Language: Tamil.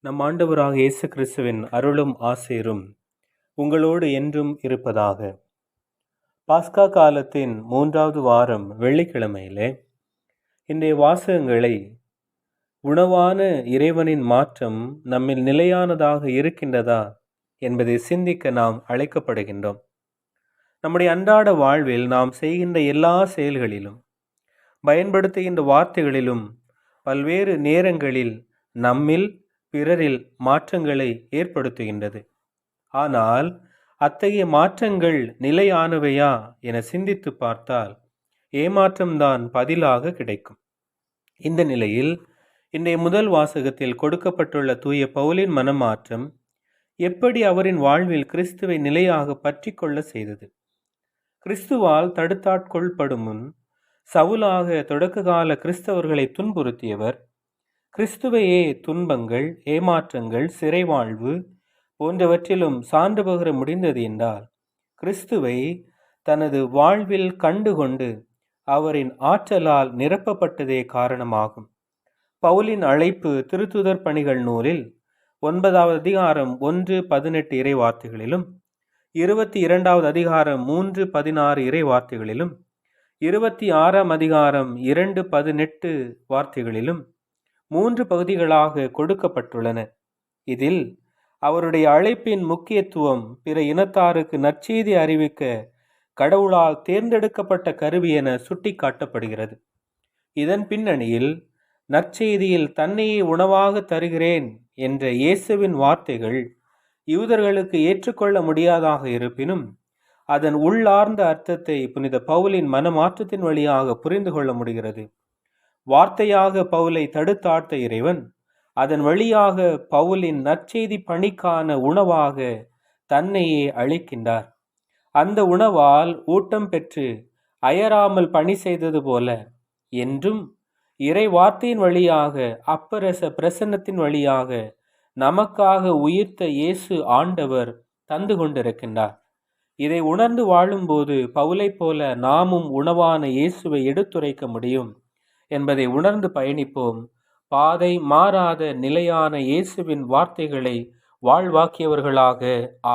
நம் ஆண்டவராக இயேசு கிறிஸ்துவின் அருளும் ஆசீரும் உங்களோடு என்றும் இருப்பதாக. பாஸ்கா காலத்தின் 3வது வாரம் வெள்ளிக்கிழமையிலே இன்றைய வாசகங்களை உணவான இறைவனின் மாற்றம் நம்மில் நிலையானதாக இருக்கின்றதா என்பதை சிந்திக்க நாம் அழைக்கப்படுகின்றோம். நம்முடைய அன்றாட வாழ்வில் நாம் செய்கின்ற எல்லா செயல்களிலும், பயன்படுத்துகின்ற வார்த்தைகளிலும் பல்வேறு நேரங்களில் நம்மில் பிறரில் மாற்றங்களை ஏற்படுத்துகின்றது. ஆனால் அத்தகைய மாற்றங்கள் நிலையானவையா என சிந்தித்து பார்த்தால் ஏமாற்றம்தான் பதிலாக கிடைக்கும். இந்த நிலையில் இன்றைய முதல் வாசகத்தில் கொடுக்கப்பட்டுள்ள தூய பவுலின் மனமாற்றம் எப்படி அவரின் வாழ்வில் கிறிஸ்துவை நிலையாக பற்றி கொள்ள செய்தது? கிறிஸ்துவால் தடுத்தாட்கொள்ளப்படும் முன் சவுலாக தொடக்ககால கிறிஸ்தவர்களை துன்புறுத்தியவர் கிறிஸ்துவையே துன்பங்கள், ஏமாற்றங்கள், சிறைவாழ்வு போன்றவற்றிலும் சான்று பகர முடிந்தது என்றால், கிறிஸ்துவை தனது வாழ்வில் கண்டுகொண்டு அவரின் ஆற்றலால் நிரப்பப்பட்டதே காரணமாகும். பவுலின் அழைப்பு திருத்துதர் பணிகள் நூலில் 9வது அதிகாரம் 1-18 இறை வார்த்தைகளிலும், 22வது அதிகாரம் 3-16 இறை வார்த்தைகளிலும், 26ஆம் அதிகாரம் 2-18 வார்த்தைகளிலும் 3 பகுதிகளாக கொடுக்கப்பட்டுள்ளன. இதில் அவருடைய அழைப்பின் முக்கியத்துவம் பிற இனத்தாருக்கு நற்செய்தி அறிவிக்க கடவுளால் தேர்ந்தெடுக்கப்பட்ட கருவி என சுட்டிக்காட்டப்படுகிறது. இதன் பின்னணியில் நற்செய்தியில் தன்னையே உணவாக தருகிறேன் என்ற இயேசுவின் வார்த்தைகள் யூதர்களுக்கு ஏற்றுக்கொள்ள முடியாதாக இருப்பினும் அதன் உள்ளார்ந்த அர்த்தத்தை புனித பவுலின் மனமாற்றத்தின் வழியாக புரிந்து கொள்ள முடிகிறது. வார்த்தையாக பவுலை தடுத்தாட்ட இறைவன் அதன் வழியாக பவுலின் நற்செய்தி பணிக்கான உணவாக தன்னையே அளிக்கின்றார். அந்த உணவால் ஊட்டம் பெற்று அயராமல் பணி செய்தது போல என்றும் இறை வார்த்தையின் வழியாக அப்பரச பிரசன்னத்தின் வழியாக நமக்காக உயிர்த்த இயேசு ஆண்டவர் தந்து கொண்டிருக்கின்றார். இதை உணர்ந்து வாழும்போது பவுலை போல நாமும் உணவான இயேசுவை எடுத்துரைக்க முடியும் என்பதை உணர்ந்து பயணிப்போம். பாதை மாறாத நிலையான இயேசுவின் வார்த்தைகளை வாழ்வாக்கியவர்களாக